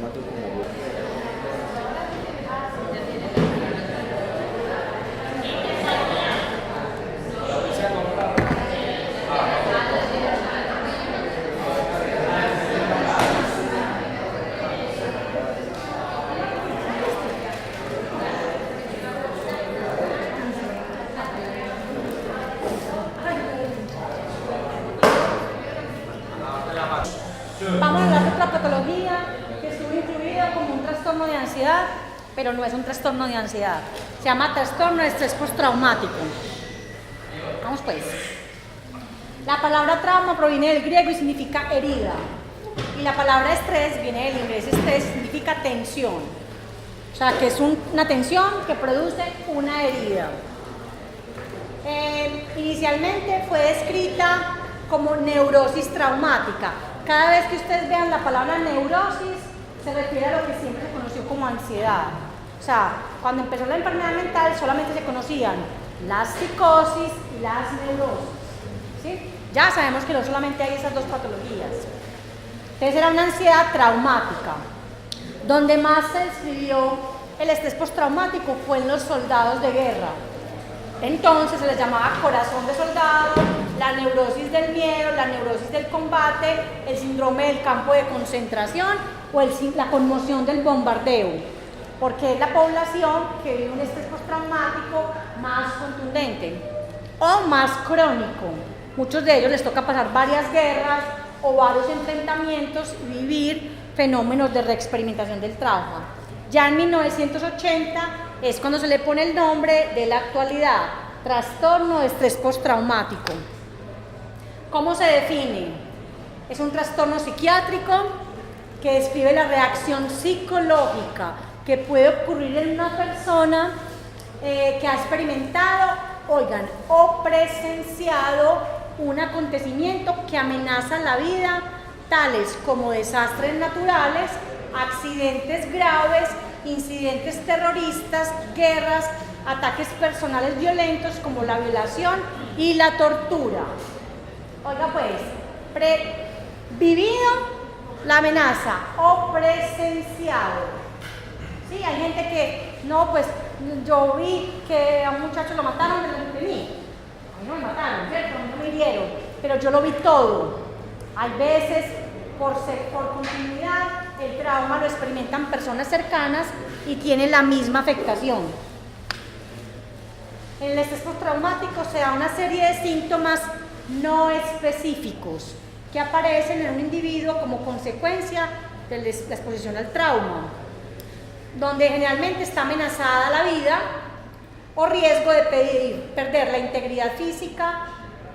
traumático como... Vamos a hablar de otra patología que estuvo incluida como un trastorno de ansiedad, pero no es un trastorno de ansiedad. Se llama trastorno de estrés postraumático. Vamos pues. La palabra trauma proviene del griego y significa herida. Y la palabra estrés viene del inglés estrés, significa tensión. O sea, que es una tensión que produce una herida. Inicialmente fue descrita como neurosis traumática. Cada vez que ustedes vean la palabra neurosis, se refiere a lo que siempre se conoció como ansiedad. O sea, cuando empezó la enfermedad mental solamente se conocían las psicosis y las neurosis. ¿Sí? Ya sabemos que no solamente hay esas dos patologías. Entonces era una ansiedad traumática. Donde más se describió el estrés postraumático fue en los soldados de guerra. Entonces se les llamaba corazón de soldado, la neurosis del miedo, la neurosis del combate, el síndrome del campo de concentración o la conmoción del bombardeo, porque es la población que vive un estrés postraumático más contundente o más crónico. Muchos de ellos les toca pasar varias guerras o varios enfrentamientos y vivir fenómenos de reexperimentación del trauma. Ya en 1980 es cuando se le pone el nombre de la actualidad, trastorno de estrés postraumático. ¿Cómo se define? Es un trastorno psiquiátrico que describe la reacción psicológica que puede ocurrir en una persona que ha experimentado, oigan, o presenciado un acontecimiento que amenaza la vida, tales como desastres naturales, accidentes graves, incidentes terroristas, guerras, ataques personales violentos como la violación y la tortura. Oiga pues, vivido la amenaza o presenciado. Sí, hay gente que, no, pues yo vi que a un muchacho lo mataron delante de mí. A mí no me mataron, ¿cierto? A mí no me hirieron, pero yo lo vi todo. Hay veces, por continuidad, el trauma lo experimentan personas cercanas y tiene la misma afectación. En el estrés postraumático se da una serie de síntomas no específicos que aparecen en un individuo como consecuencia de la exposición al trauma, donde generalmente está amenazada la vida o riesgo de perder la integridad física,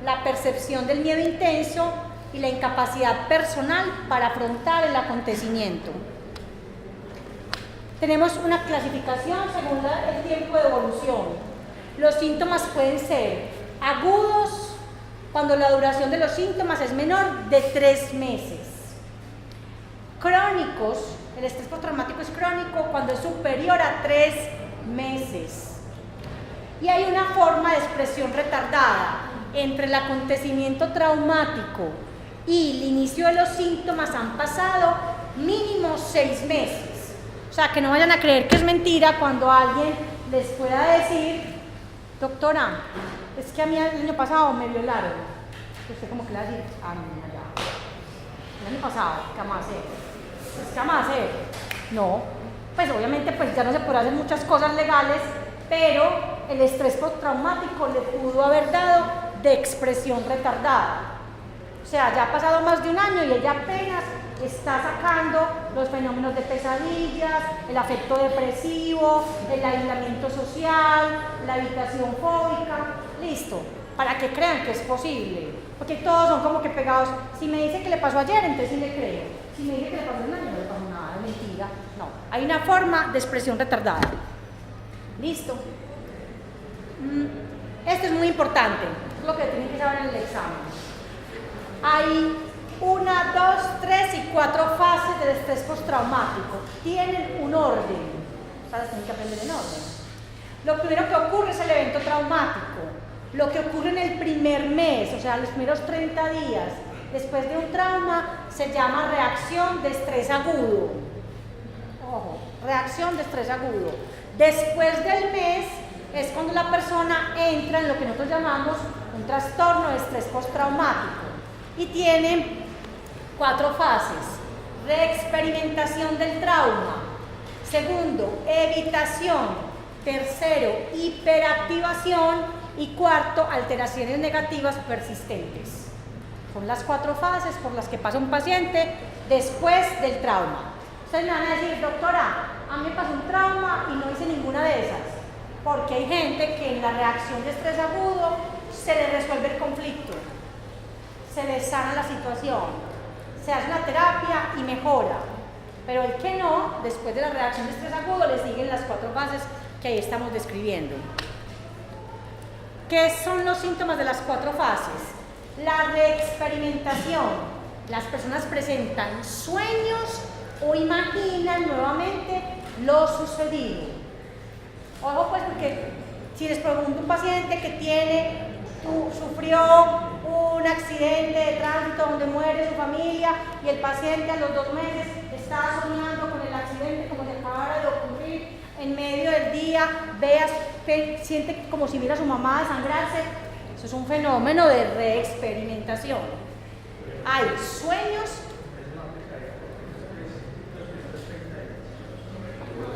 la percepción del miedo intenso y la incapacidad personal para afrontar el acontecimiento. Tenemos una clasificación según el tiempo de evolución. Los síntomas pueden ser agudos cuando la duración de los síntomas es menor de 3 meses. Crónicos, el estrés postraumático es crónico cuando es superior a 3 meses. Y hay una forma de expresión retardada entre el acontecimiento traumático y el inicio de los síntomas han pasado mínimo 6 meses. O sea, que no vayan a creer que es mentira cuando alguien les pueda decir, doctora, es que a mí el año pasado me violaron. Usted como que le va a decir, ah, no, ya. El año pasado, ¿qué vamos a hacer? Pues, ¿qué vamos a hacer? No, pues obviamente pues ya no se puede hacer muchas cosas legales, pero el estrés postraumático le pudo haber dado de expresión retardada. O sea, ya ha pasado más de un año y ella apenas está sacando los fenómenos de pesadillas, el afecto depresivo, el aislamiento social, la habitación fóbica, listo, para que crean que es posible, porque todos son como que pegados. Si me dice que le pasó ayer, entonces sí le creo. Si me dice que le pasó un año, no le pasó nada, es mentira. No, hay una forma de expresión retardada. Listo. Esto es muy importante, es lo que tienen que saber en el examen. Hay 1, 2, 3 y 4 fases del estrés postraumático. Tienen un orden, o sea, las tienen que aprender en orden. Lo primero que ocurre es el evento traumático. Lo que ocurre en el primer mes, o sea, los primeros 30 días después de un trauma, se llama reacción de estrés agudo. ojo, reacción de estrés agudo. Después del mes es cuando la persona entra en lo que nosotros llamamos un trastorno de estrés postraumático y tiene 4 fases. Reexperimentación del trauma. Segundo, evitación. Tercero, hiperactivación. Y cuarto, alteraciones negativas persistentes. Son las 4 fases por las que pasa un paciente después del trauma. Ustedes me van a decir, doctora, a mí me pasó un trauma y no hice ninguna de esas. Porque hay gente que en la reacción de estrés agudo se le resuelve el conflicto, se le sana la situación, se hace una terapia y mejora. Pero el que no, después de la reacción de estrés agudo, le siguen las 4 fases que ahí estamos describiendo. ¿Qué son los síntomas de las 4 fases? La reexperimentación. Las personas presentan sueños o imaginan nuevamente lo sucedido. Ojo pues, porque si les pregunto a un paciente que sufrió un accidente de tránsito donde muere su familia y el paciente a los 2 meses está soñando con el accidente como si acabara de ocurrir en medio del día, siente como si viera a su mamá desangrarse, eso es un fenómeno de reexperimentación. Hay sueños.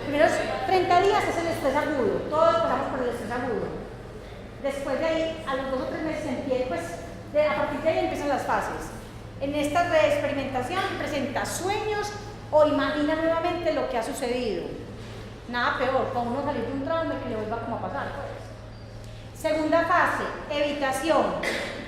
Primeros 30 días es el estrés agudo, todos pasamos por el estrés agudo. Después de ahí, a los 2 o 3 meses empieza, a partir de ahí empiezan las fases. En esta reexperimentación presenta sueños o imagina nuevamente lo que ha sucedido. Nada peor, para uno salir de un trauma y que le vuelva como a pasar. Segunda fase, evitación.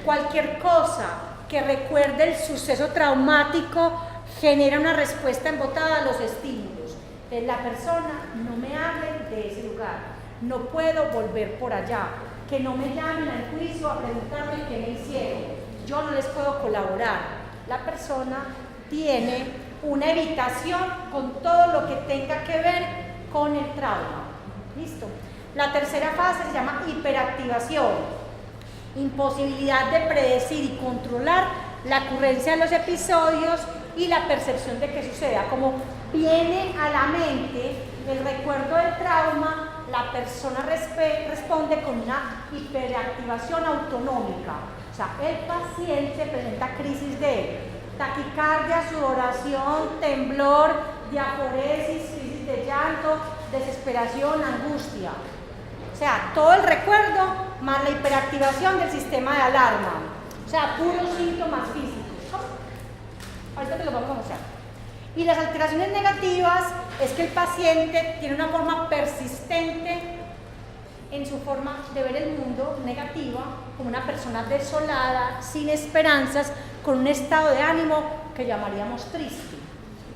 Cualquier cosa que recuerde el suceso traumático genera una respuesta embotada a los estímulos. Entonces, la persona, no me hable de ese lugar, no puedo volver por allá, que no me llamen al juicio a preguntarme qué me hicieron, yo no les puedo colaborar. La persona tiene una evitación con todo lo que tenga que ver con el trauma. ¿Listo? La tercera fase se llama hiperactivación. Imposibilidad de predecir y controlar la ocurrencia de los episodios y la percepción de que suceda. Como viene a la mente el recuerdo del trauma, la persona responde con una hiperactivación autonómica. O sea, el paciente presenta crisis de taquicardia, sudoración, temblor, diaforesis, crisis de llanto, desesperación, angustia. O sea, todo el recuerdo más la hiperactivación del sistema de alarma. O sea, puros síntomas físicos. Ahorita te lo vamos a mostrar. Y las alteraciones negativas es que el paciente tiene una forma persistente en su forma de ver el mundo negativa, como una persona desolada, sin esperanzas, con un estado de ánimo que llamaríamos triste.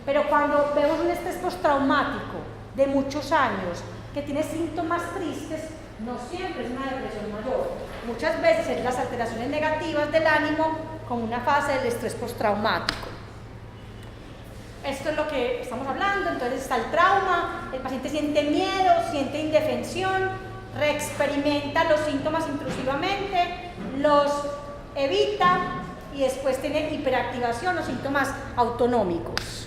Pero cuando vemos un estrés postraumático de muchos años, que tiene síntomas tristes, no siempre es una depresión mayor. Muchas veces es las alteraciones negativas del ánimo como una fase del estrés postraumático. Esto es lo que estamos hablando. Entonces está el trauma, el paciente siente miedo, siente indefensión, reexperimenta los síntomas intrusivamente, los evita y después tiene hiperactivación o síntomas autonómicos.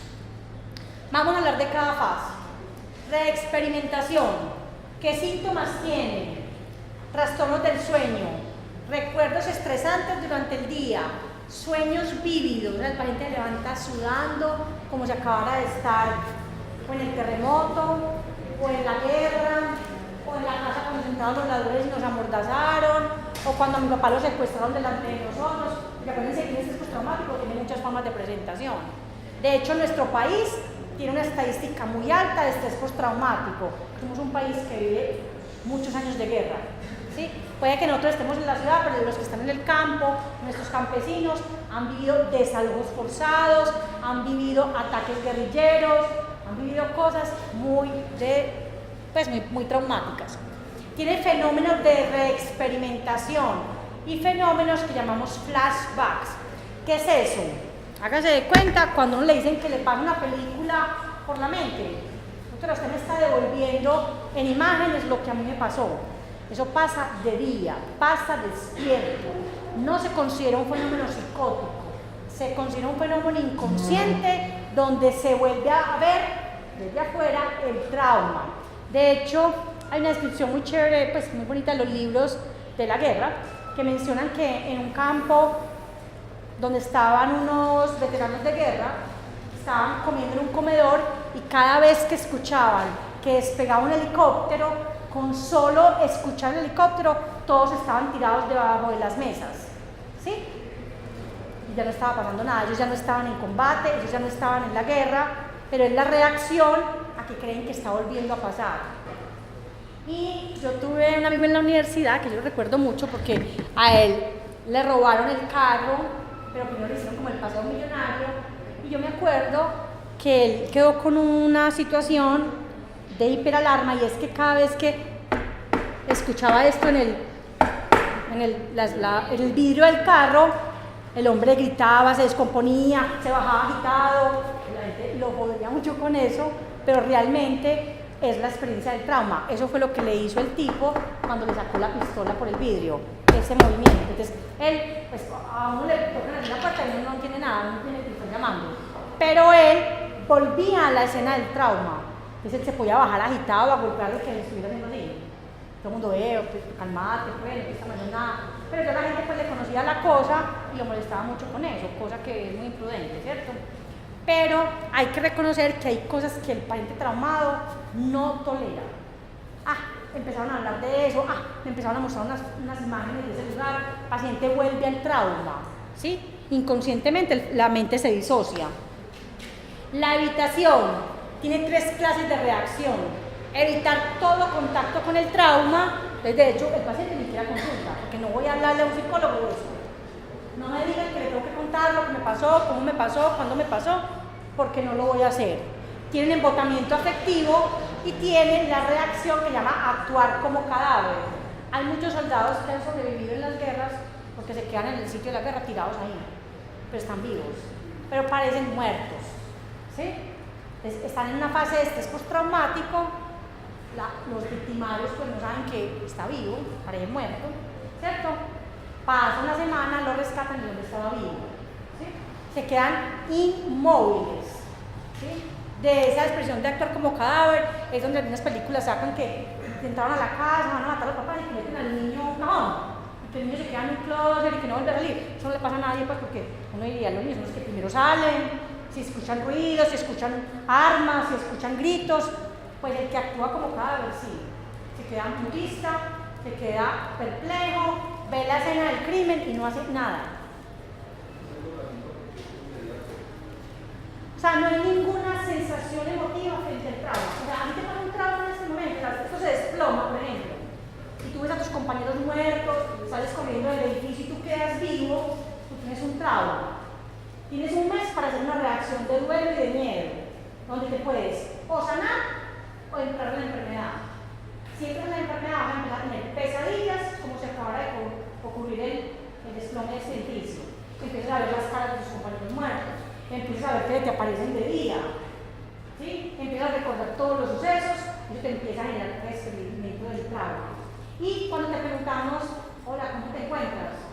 Vamos a hablar de cada fase. Reexperimentación. ¿Qué síntomas tiene? Trastornos del sueño, recuerdos estresantes durante el día, sueños vívidos, el paciente se levanta sudando como si acabara de estar o en el terremoto, o en la guerra, o en la casa cuando se entraron los ladrones y nos amordazaron, o cuando a mi papá lo secuestraron delante de nosotros. Y acuérdense que el estrés postraumático tiene muchas formas de presentación. De hecho, nuestro país tiene una estadística muy alta de estrés postraumático. Somos un país que vive muchos años de guerra. ¿Sí? Puede que nosotros estemos en la ciudad, pero los que están en el campo, nuestros campesinos, han vivido desalojos forzados, han vivido ataques guerrilleros, han vivido cosas muy traumáticas. Tiene fenómenos de reexperimentación y fenómenos que llamamos flashbacks. ¿Qué es eso? Hágase de cuenta cuando uno le dicen que le pasa una película por la mente. Doctora, usted me está devolviendo en imágenes lo que a mí me pasó. Eso pasa de día, pasa despierto. No se considera un fenómeno psicótico, se considera un fenómeno inconsciente donde se vuelve a ver desde afuera el trauma. De hecho, hay una descripción muy chévere, pues muy bonita en los libros de la guerra, que mencionan que en un campo donde estaban unos veteranos de guerra, estaban comiendo en un comedor y cada vez que escuchaban que despegaba un helicóptero, con solo escuchar el helicóptero, todos estaban tirados debajo de las mesas, ¿sí? Y ya no estaba pasando nada, ellos ya no estaban en combate, ellos ya no estaban en la guerra, pero es la reacción a que creen que está volviendo a pasar. Y yo tuve un amigo en la universidad que yo lo recuerdo mucho porque a él le robaron el carro, pero primero le hicieron como el paseo millonario, y yo me acuerdo que él quedó con una situación de hiperalarma, y es que cada vez que escuchaba esto en el vidrio del carro, el hombre gritaba, se descomponía, se bajaba agitado, la gente lo jodía mucho con eso, pero realmente es la experiencia del trauma. Eso fue lo que le hizo el tipo cuando le sacó la pistola por el vidrio, ese movimiento. Entonces, él, pues a uno le tocan abrir la puerta y uno no tiene nada, no tiene que estar llamando. Pero él volvía a la escena del trauma. Entonces, él se podía bajar agitado, a golpear a los que le estuviera haciendo así. Todo el mundo ve, pues, calmate, pues, no está mal nada. Pero ya la gente pues le conocía la cosa y lo molestaba mucho con eso, cosa que es muy imprudente, ¿cierto? Pero hay que reconocer que hay cosas que el paciente traumado no tolera. Empezaron a hablar de eso, me empezaron a mostrar unas imágenes de ese lugar, el paciente vuelve al trauma, ¿sí? Inconscientemente la mente se disocia. La evitación tiene 3 clases de reacción: evitar todo contacto con el trauma. De hecho, el paciente ni siquiera consulta, porque no voy a hablarle a un psicólogo de eso. No me digan que le tengo que contar lo que me pasó, cómo me pasó, cuándo me pasó, porque no lo voy a hacer. Tienen embotamiento afectivo y tienen la reacción que llama actuar como cadáver. Hay muchos soldados que han sobrevivido en las guerras porque se quedan en el sitio de la guerra tirados ahí, pero están vivos, pero parecen muertos, ¿sí? Están en una fase de estrés postraumático. Los victimarios pues no saben que está vivo, parece muerto, ¿cierto? Pasa una semana, lo rescatan y donde estaba vivo, ¿sí? Se quedan inmóviles, ¿sí? De esa expresión de actuar como cadáver es donde algunas películas sacan que entraron a la casa, van a matar a los papás y que meten al niño en un cajón, y que el niño se queda en un closet y que no vuelve a salir. Eso no le pasa a nadie, pues, porque uno diría, los niños son los que primero salen, si escuchan ruidos, si escuchan armas, si escuchan gritos. Pues el que actúa como cadáver sí, se queda purista, se queda perplejo, ve la escena del crimen y no hace nada. O sea, no hay ninguna sensación emotiva frente al trauma. O sea, a mí te pasa un trauma en este momento, esto se desploma, por ejemplo, y tú ves a tus compañeros muertos, sales corriendo del edificio y tú quedas vivo, tú tienes un trauma. Tienes un mes para hacer una reacción de duelo y de miedo, donde te puedes o sanar o entrar en la enfermedad. Si entras en la enfermedad vas a empezar a tener pesadillas, como si acabara de ocurrir el desplome de este edificio. Empiezas a ver las caras de tus compañeros muertos, empiezas a ver que te aparecen de día, ¿sí? Empiezas a recordar todos los sucesos, y eso te empieza a generar un experimento del trauma. Y cuando te preguntamos, hola, ¿cómo te encuentras?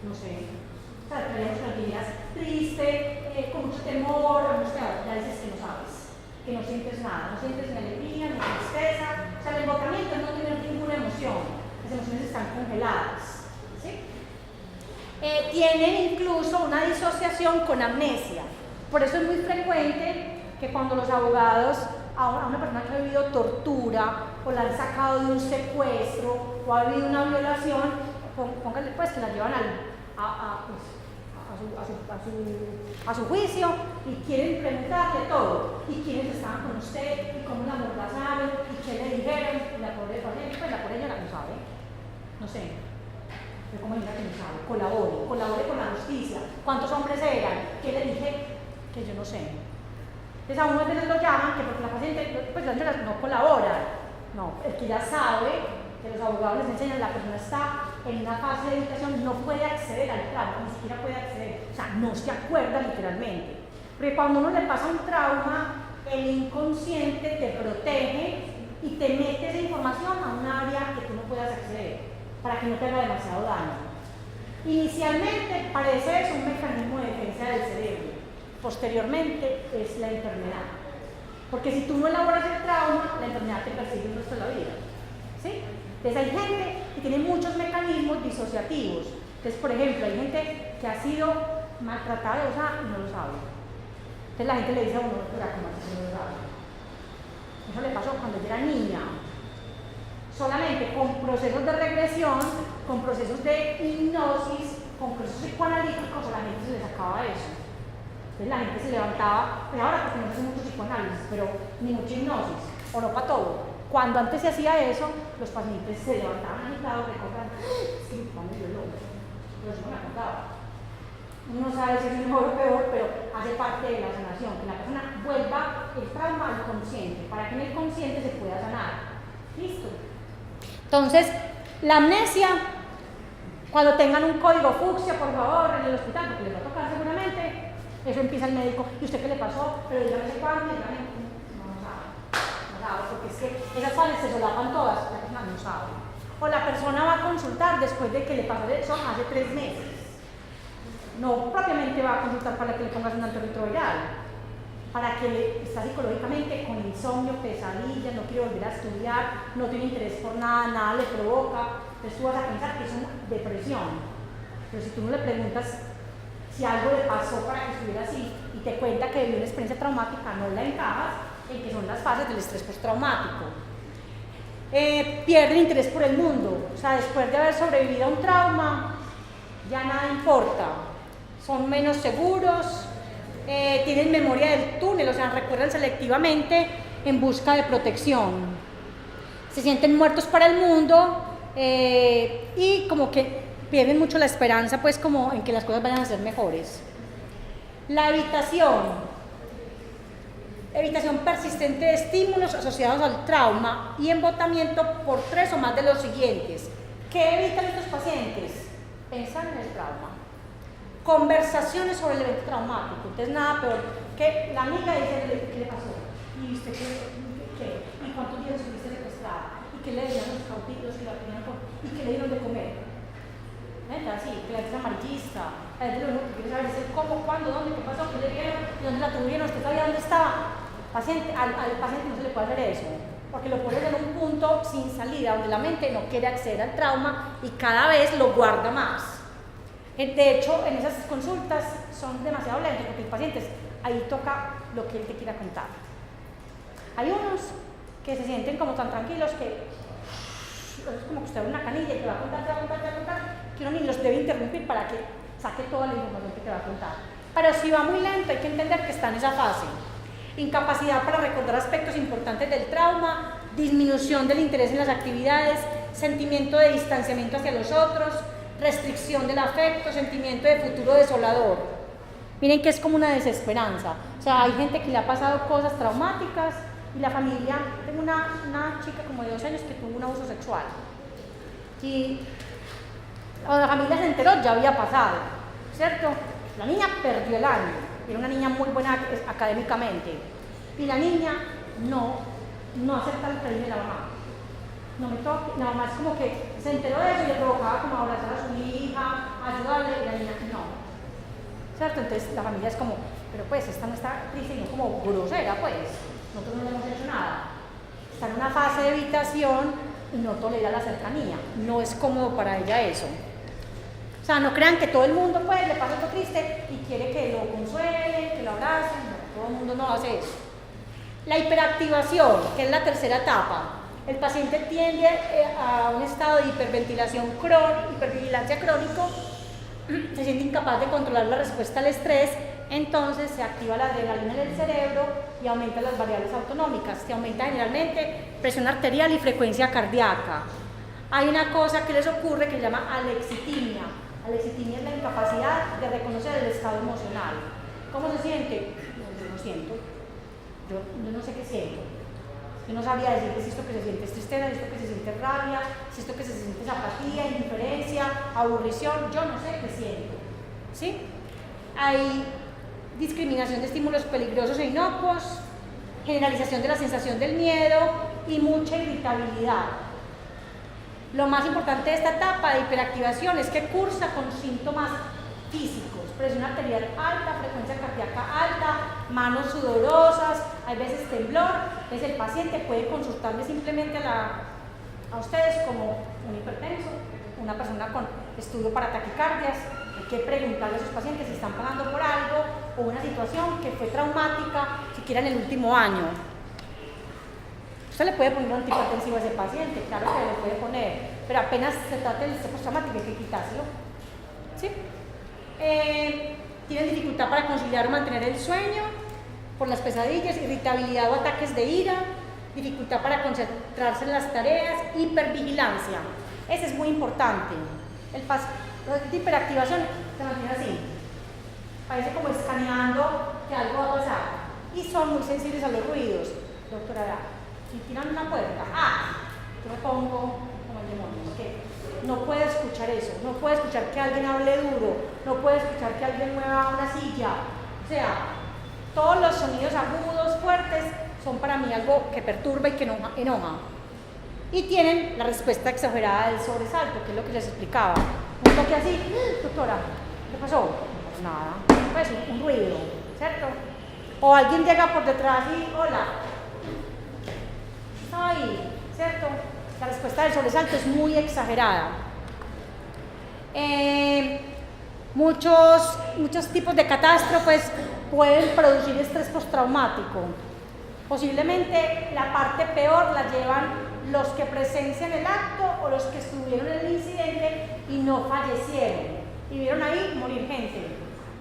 No sé, o sea, tenemos unas días triste, con mucho temor, angustiado, ya dices que no sabes, que no sientes nada, no sientes ni alegría, ni tristeza. O sea, el embotamiento es no tener ninguna emoción, las emociones están congeladas, ¿sí? Tienen incluso una disociación con amnesia. Por eso es muy frecuente que cuando los abogados a una persona que ha vivido tortura o la han sacado de un secuestro o ha habido una violación, pónganle pues que la llevan a su juicio y quieren preguntarle todo, y quiénes estaban con usted, y cómo la amordazaron, y qué le dijeron, y la pobre paciente, pues la pobre ella no sabe, no sé, pero como ella que no sabe, colabore con la justicia, cuántos hombres eran, qué le dije, que yo no sé. Entonces a unas veces lo llaman, que porque la paciente, pues las no colabora, no, el que ya sabe, que los abogados les enseñan, la persona está en una fase de educación, no puede acceder al trauma, ni siquiera puede acceder, o sea, no se acuerda literalmente. Porque cuando uno le pasa un trauma, el inconsciente te protege y te mete esa información a un área que tú no puedas acceder, para que no te haga demasiado daño. Inicialmente parece es un mecanismo de defensa del cerebro, posteriormente es la enfermedad. Porque si tú no elaboras el trauma, la enfermedad te persigue el resto de la vida. ¿Sí? Entonces hay gente que tiene muchos mecanismos disociativos. Entonces, por ejemplo, hay gente que ha sido maltratada y no lo sabe. Entonces la gente le dice a uno, pero ¿cómo así no lo sabe? Eso le pasó cuando yo era niña. Solamente con procesos de regresión, con procesos de hipnosis, con procesos psicoanalíticos, a la gente se le sacaba eso. Entonces la gente se levantaba, pero ahora porque no hace mucho psicoanálisis, pero ni mucha hipnosis, o no para todo. Cuando antes se hacía eso, los pacientes se levantaban agitados, recordaban, sí, cuando yo lo pero eso no me acordaba. Uno no sabe si es mejor o peor, pero hace parte de la sanación, que la persona vuelva el trauma al consciente, para que en el consciente se pueda sanar. ¿Listo? Entonces, la amnesia, cuando tengan un código fucsia, por favor, en el hospital, porque les va a tocar seguramente, eso empieza el médico, ¿y usted qué le pasó? Pero dígame ese cuándo, dígame, no sabe, porque es que esas fases se solapan todas, la persona no sabe. O la persona va a consultar después de que le pasó eso hace 3 meses. No propiamente va a consultar para que le pongas un antirretroviral, para que está psicológicamente con insomnio, pesadillas, no quiere volver a estudiar, no tiene interés por nada, nada le provoca. Entonces tú vas a pensar que es una depresión. Pero si tú no le preguntas si algo le pasó para que estuviera así y te cuenta que vivió una experiencia traumática, no la encajas en que son las fases del estrés postraumático. Pierden interés por el mundo, o sea, después de haber sobrevivido a un trauma, ya nada importa, son menos seguros, tienen memoria del túnel, o sea, recuerdan selectivamente en busca de protección, se sienten muertos para el mundo y como que pierden mucho la esperanza, pues como en que las cosas vayan a ser mejores. La evitación persistente de estímulos asociados al trauma y embotamiento por 3 o más de los siguientes. ¿Qué evitan estos pacientes? Pensar en el trauma. Conversaciones sobre el evento traumático. Entonces nada peor que la amiga dice, ¿qué le pasó? ¿Y usted qué? ¿Y cuántos días estuviste secuestrada? ¿Y qué le dieron los cautivos que la tenían y qué le dieron de comer? Así, que la gente es amarillista, la gente lo que quiere saber es el cómo, cuándo, dónde, qué pasó, qué le dieron, y dónde la tuvieron, usted sabía dónde estaba. Al paciente no se le puede hacer eso, porque lo pones en un punto sin salida, donde la mente no quiere acceder al trauma y cada vez lo guarda más. De hecho, en esas consultas son demasiado lentos, porque el paciente ahí toca lo que él te quiera contar. Hay unos que se sienten como tan tranquilos que es como que usted ve una canilla y te va a contar, que uno ni los debe interrumpir para que saque toda la información que te va a contar. Pero si va muy lento, hay que entender que está en esa fase. Incapacidad para recordar aspectos importantes del trauma, disminución del interés en las actividades, sentimiento de distanciamiento hacia los otros, restricción del afecto, sentimiento de futuro desolador. Miren que es como una desesperanza. O sea, hay gente que le ha pasado cosas traumáticas y la familia, tengo una chica como de 12 años que tuvo un abuso sexual y cuando la familia se enteró ya había pasado, ¿cierto? La niña perdió el año, era una niña muy buena académicamente y la niña no acepta el cariño de la mamá, no me toca, la mamá es como que se enteró de eso y le provocaba como abrazar a su hija, ayudarle y la niña no, ¿cierto? Entonces la familia es como, pero pues esta no está triste, sino como grosera pues. Nosotros no le hemos hecho nada. Está en una fase de evitación y no tolera la cercanía. No es cómodo para ella eso. O sea, no crean que todo el mundo pues, le pasa algo triste y quiere que lo consuelen, que lo abracen. No, todo el mundo no hace eso. La hiperactivación, que es la tercera etapa. El paciente tiende a un estado de hiperventilación hipervigilancia crónico, se siente incapaz de controlar la respuesta al estrés. Entonces se activa la adrenalina en el cerebro y aumenta las variables autonómicas, se aumenta generalmente presión arterial y frecuencia cardíaca. Hay una cosa que les ocurre que se llama alexitimia. Alexitimia es la incapacidad de reconocer el estado emocional. ¿Cómo se siente? Yo no siento, yo no sé qué siento. Yo no sabría decir si esto que se siente es tristeza, si esto que se siente es rabia, si esto que se siente es apatía, indiferencia, aburrición, yo no sé qué siento. ¿Sí? Hay discriminación de estímulos peligrosos e inocuos, generalización de la sensación del miedo y mucha irritabilidad. Lo más importante de esta etapa de hiperactivación es que cursa con síntomas físicos, presión arterial alta, frecuencia cardíaca alta, manos sudorosas, hay veces temblor. Entonces el paciente puede consultarle simplemente a ustedes como un hipertenso, una persona con estudio para taquicardias. Hay que preguntarle a sus pacientes si están pasando por algo o una situación que fue traumática, siquiera en el último año. Usted le puede poner un antihipertensivo a ese paciente, claro que le puede poner, pero apenas se trata del estrés postraumático hay que quitárselo. ¿Sí? Tienen dificultad para conciliar o mantener el sueño por las pesadillas, irritabilidad o ataques de ira, dificultad para concentrarse en las tareas, hipervigilancia. Ese es muy importante. La hiperactivación se mantiene así, parece como escaneando que algo va a pasar y son muy sensibles a los ruidos. Doctora, si tiran una puerta, yo me pongo como el demonio, porque no puedo escuchar eso, no puedo escuchar que alguien hable duro, no puedo escuchar que alguien mueva una silla. O sea, todos los sonidos agudos, fuertes, son para mí algo que perturba y que enoja. Y tienen la respuesta exagerada del sobresalto, que es lo que les explicaba. Un toque así, doctora, ¿qué pasó? Pues nada, pues un ruido, ¿cierto? O alguien llega por detrás y, hola, estaba ahí, ¿cierto? La respuesta del sobresalto es muy exagerada. Muchos tipos de catástrofes pueden producir estrés postraumático. Posiblemente la parte peor la llevan los que presencian el acto o los que estuvieron en el incidente y no fallecieron y vieron ahí morir gente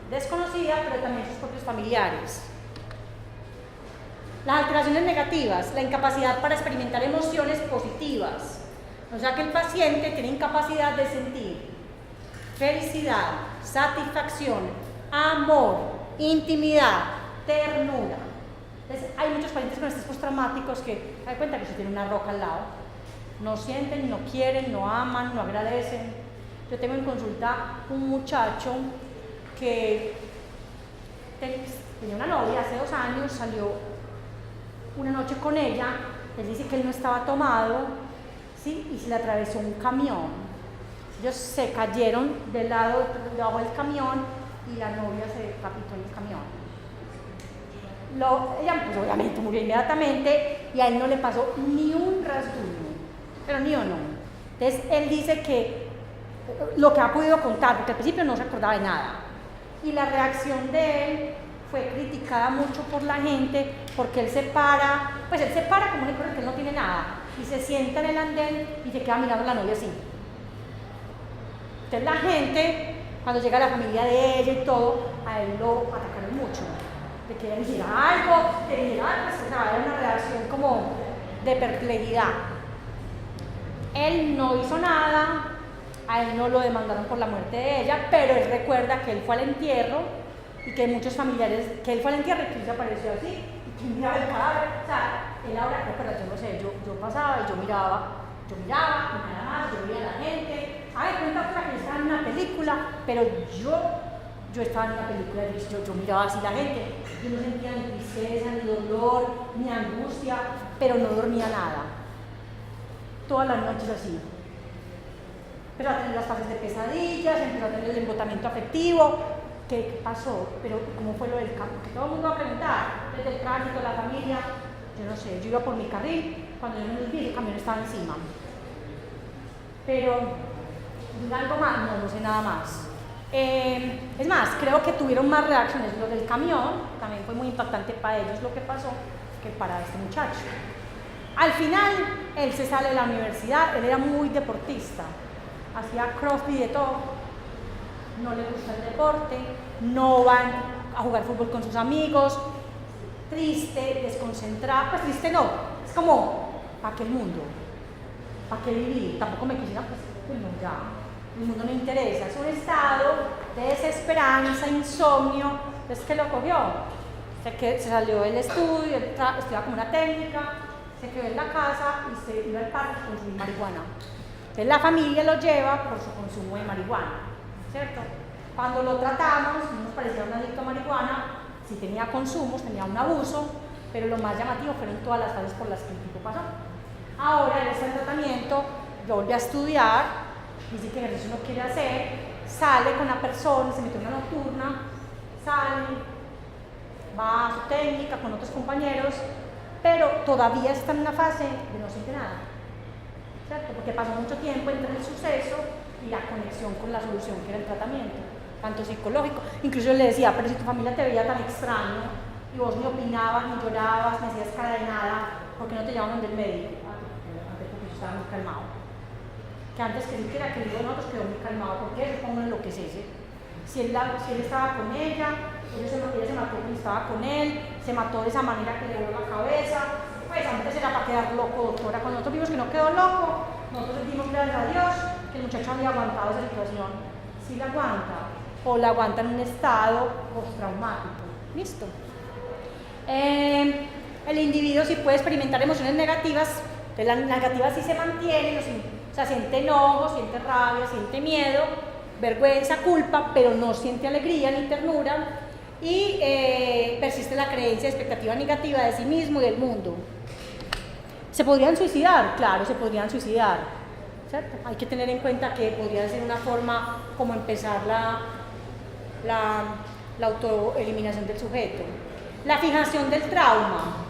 desconocida, pero también sus propios familiares. Las alteraciones negativas, la incapacidad para experimentar emociones positivas, o sea que el paciente tiene incapacidad de sentir felicidad, satisfacción, amor, intimidad, ternura. Entonces, hay muchos pacientes con estrés postraumáticos que se dan cuenta que se tiene una roca al lado, no sienten, no quieren, no aman, no agradecen. Yo tengo en consulta un muchacho que tenía una novia hace 2 años, salió una noche con ella, él dice que él no estaba tomado, ¿sí? Y se le atravesó un camión. Ellos se cayeron debajo del camión y la novia se decapitó en el camión. Ella pues obviamente murió inmediatamente y a él no le pasó ni un rasguño, pero ni uno. Entonces él dice que lo que ha podido contar, porque al principio no se acordaba de nada, y la reacción de él fue criticada mucho por la gente porque él se para como un que él no tiene nada y se sienta en el andén y se queda mirando a la novia así. Entonces la gente, cuando llega la familia de ella y todo, a él lo atacaron mucho, de que ella dijera algo, de que dijera algo, o sea, era una reacción como de perplejidad. Él no hizo nada, a él no lo demandaron por la muerte de ella, pero él recuerda que él fue al entierro y que muchos familiares, que él fue al entierro y que él se apareció así, y que miraba el cadáver. O sea, él ahora, recuerda, yo no sé, yo pasaba y yo miraba y nada más, yo veía a la gente. A ver, cuenta otra que estaba en una película, pero yo estaba en una película, yo miraba así la gente, yo no sentía ni tristeza, ni dolor, ni angustia, pero no dormía nada. Todas las noches así. Pero a tener las fases de pesadillas, empezó a tener el embotamiento afectivo. ¿Qué pasó? Pero ¿cómo fue lo del campo? Que todo el mundo va a preguntar, desde el tránsito, la familia, yo no sé, yo iba por mi carril, cuando yo me vi, el camión estaba encima. Pero, ¿diga algo más? No sé nada más. Es más, creo que tuvieron más reacciones. Lo del camión también fue muy impactante para ellos lo que pasó que para este muchacho. Al final, él se sale de la universidad, él era muy deportista, hacía crossfit de todo, no le gusta el deporte, no van a jugar fútbol con sus amigos, triste, desconcentrado, pues triste no, es como, ¿para qué el mundo? ¿Para qué vivir? Tampoco me quisiera, pues no, ya, el mundo no interesa, es un estado de desesperanza, insomnio. Entonces, ¿qué lo cogió? Se salió del estudio, estudiaba como una técnica, se quedó en la casa y se iba al parque a consumir marihuana. Entonces la familia lo lleva por su consumo de marihuana, ¿cierto? Cuando lo tratamos, no nos parecía un adicto a marihuana, sí tenía consumos, tenía un abuso, pero lo más llamativo fueron todas las fases por las que el tipo pasó. Ahora él está en tratamiento, lo vuelve a estudiar, dice que ejercicio no quiere hacer, sale con una persona, se mete en una nocturna, sale, va a su técnica con otros compañeros, pero todavía está en una fase de no siente nada, ¿cierto? Porque pasó mucho tiempo entre el suceso y la conexión con la solución que era el tratamiento, tanto psicológico. Incluso yo le decía, pero si tu familia te veía tan extraño y vos ni opinabas, ni llorabas, ni hacías cara de nada, ¿por qué no te llamaban del médico? Antes porque yo estaba muy calmado. Que antes que siquiera que el hijo de nosotros quedó muy calmado, porque eso fue uno enloquecese. Si él estaba con ella se mató cuando estaba con él, se mató de esa manera que le voló la cabeza, pues antes era para quedar loco, doctora. Cuando nosotros vimos que no quedó loco, nosotros dimos gracias a Dios que el muchacho había aguantado esa situación. Si la aguanta, o la aguanta en un estado postraumático. ¿Listo? El individuo sí puede experimentar emociones negativas, las negativas sí se mantienen, o sea, siente enojo, siente rabia, siente miedo, vergüenza, culpa, pero no siente alegría ni ternura, y persiste la creencia, expectativa negativa de sí mismo y del mundo. ¿Se podrían suicidar? Claro, se podrían suicidar, ¿cierto? Hay que tener en cuenta que podría ser una forma como empezar la autoeliminación del sujeto. La fijación del trauma.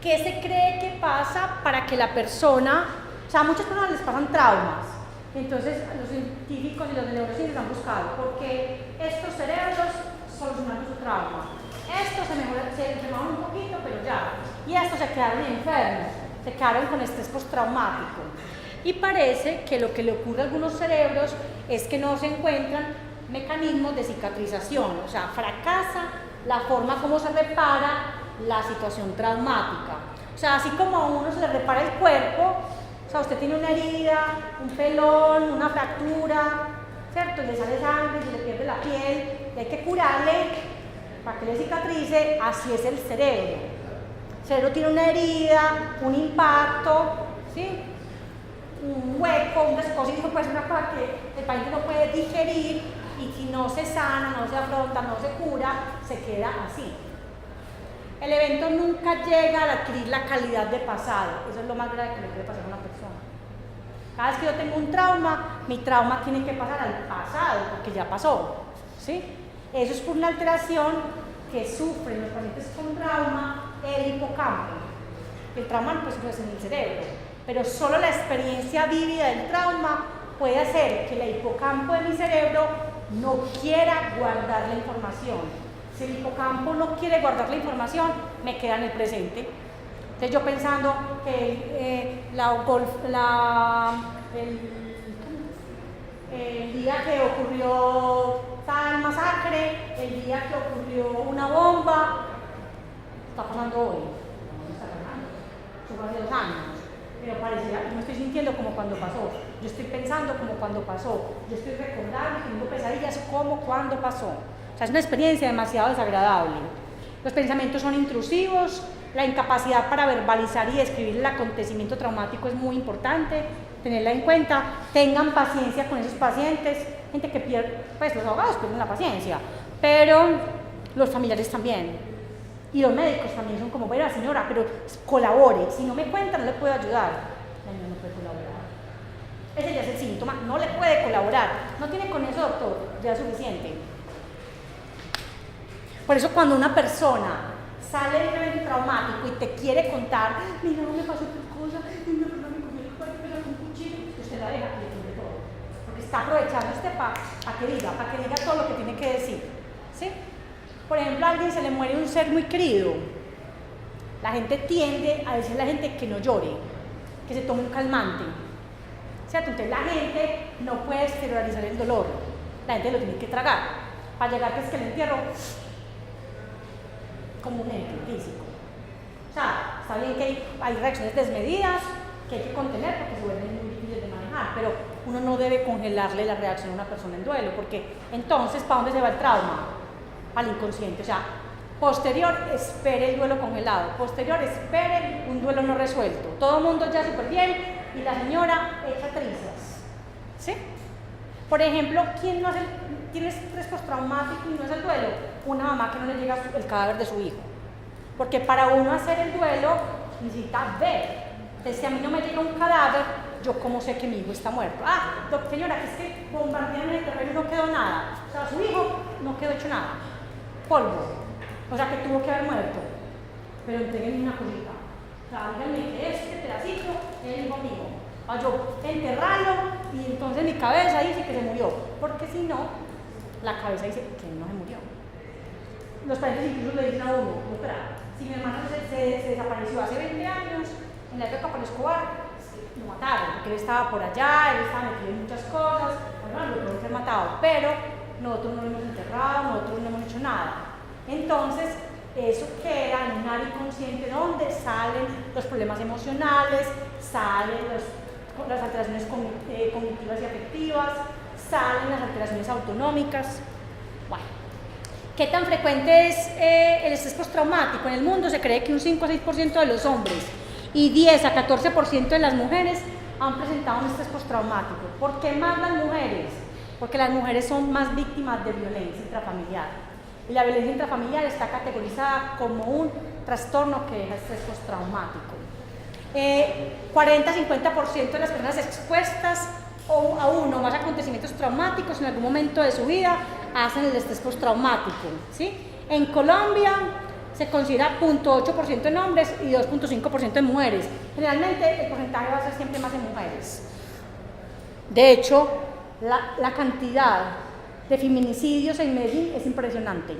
¿Qué se cree que pasa para que la persona, o sea, a muchas personas les pasan traumas? Entonces los científicos y los de neurociencias han buscado por qué estos cerebros solucionaron su trauma. Estos se enfermaron un poquito, pero ya. Y estos se quedaron enfermos, se quedaron con estrés postraumático. Y parece que lo que le ocurre a algunos cerebros es que no se encuentran mecanismos de cicatrización, o sea, fracasa la forma como se repara la situación traumática. O sea, así como a uno se le repara el cuerpo, o sea, usted tiene una herida, un pelón, una fractura, ¿cierto? Le sale sangre, se le pierde la piel, y hay que curarle para que le cicatrice. Así es el cerebro. El cerebro tiene una herida, un impacto, ¿sí? Un hueco, un descosido, pues una cosa que el paciente no puede digerir, y si no se sana, no se afronta, no se cura, se queda así. El evento nunca llega a adquirir la calidad de pasado. Eso es lo más grave que le puede pasar a una persona. Cada vez que yo tengo un trauma, mi trauma tiene que pasar al pasado, porque ya pasó, ¿sí? Eso es por una alteración que sufren los pacientes con trauma, el hipocampo. El trauma pues es en el cerebro, pero solo la experiencia vívida del trauma puede hacer que el hipocampo de mi cerebro no quiera guardar la información. Si el hipocampo no quiere guardar la información, me queda en el presente. Entonces yo pensando que el día que ocurrió tal masacre, el día que ocurrió una bomba, está pasando hoy. No está pasando. Eso fue hace 2 años. Pero parecía, yo me estoy sintiendo como cuando pasó. Yo estoy pensando como cuando pasó. Yo estoy recordando, tengo pesadillas como cuando pasó. O sea, es una experiencia demasiado desagradable. Los pensamientos son intrusivos, la incapacidad para verbalizar y describir el acontecimiento traumático es muy importante, tenerla en cuenta. Tengan paciencia con esos pacientes, gente que pierde, pues los abogados pierden la paciencia, pero los familiares también. Y los médicos también son como, bueno, señora, pero colabore, si no me cuenta no le puedo ayudar. No puede colaborar. Ese ya es el síntoma, no le puede colaborar, no tiene con eso, doctor, ya es suficiente. Por eso cuando una persona sale de un evento traumático y te quiere contar, mira, no me pasó tal cosa, una persona me cogió el cuerpo, me pegó con un cuchillo, usted la deja y le cubre todo. Porque está aprovechando para que diga todo lo que tiene que decir. ¿Sí? Por ejemplo, a alguien se le muere un ser muy querido. La gente tiende a decirle a la gente que no llore, que se tome un calmante. ¿Cierto? Entonces la gente no puede exteriorizar el dolor. La gente lo tiene que tragar. Para llegar que es que el entierro como un ejemplo físico. O sea, está bien que hay reacciones desmedidas que hay que contener porque se vuelven muy difíciles de manejar, pero uno no debe congelarle la reacción a una persona en duelo, porque entonces, ¿para dónde se va el trauma? Al inconsciente. O sea, posterior, espere el duelo congelado. Posterior, espere un duelo no resuelto. Todo el mundo ya súper bien y la señora echa trizas. ¿Sí? Por ejemplo, ¿quién no hace tiene estrés postraumático y no es el duelo? Una mamá que no le llega el cadáver de su hijo. Porque para uno hacer el duelo necesita ver. Entonces, si a mí no me llega un cadáver, yo cómo sé que mi hijo está muerto. Señora, que es que bombardearon el terreno y no quedó nada. O sea, su hijo no quedó hecho nada. Polvo. O sea, que tuvo que haber muerto. Pero entréguenme una cosita. O sea, díganme que este pedacito es hijo mío. A yo enterrarlo y entonces mi cabeza dice que se murió. Porque si no, la cabeza dice que no se murió. Los padres incluso le dicen a uno, espera, si mi hermano se desapareció hace 20 años, en la época de Pablo Escobar, lo mataron, porque él estaba por allá, él estaba metido en muchas cosas, bueno, lo pueden ser matado, pero nosotros no lo hemos enterrado, nosotros no hemos hecho nada. Entonces, eso queda en un área inconsciente donde salen los problemas emocionales, salen las alteraciones cognitivas y afectivas, salen las alteraciones autonómicas. Bueno, ¿qué tan frecuente es el estrés postraumático? En el mundo se cree que un 5 a 6% de los hombres y 10 a 14% de las mujeres han presentado un estrés postraumático. ¿Por qué más las mujeres? Porque las mujeres son más víctimas de violencia intrafamiliar. Y la violencia intrafamiliar está categorizada como un trastorno que deja estrés postraumático. 40-50% de las personas expuestas a uno o más acontecimientos traumáticos en algún momento de su vida hacen el estrés postraumático, ¿sí? En Colombia se considera 0.8% en hombres y 2.5% en mujeres. Generalmente el porcentaje va a ser siempre más en mujeres. De hecho, la cantidad de feminicidios en Medellín es impresionante,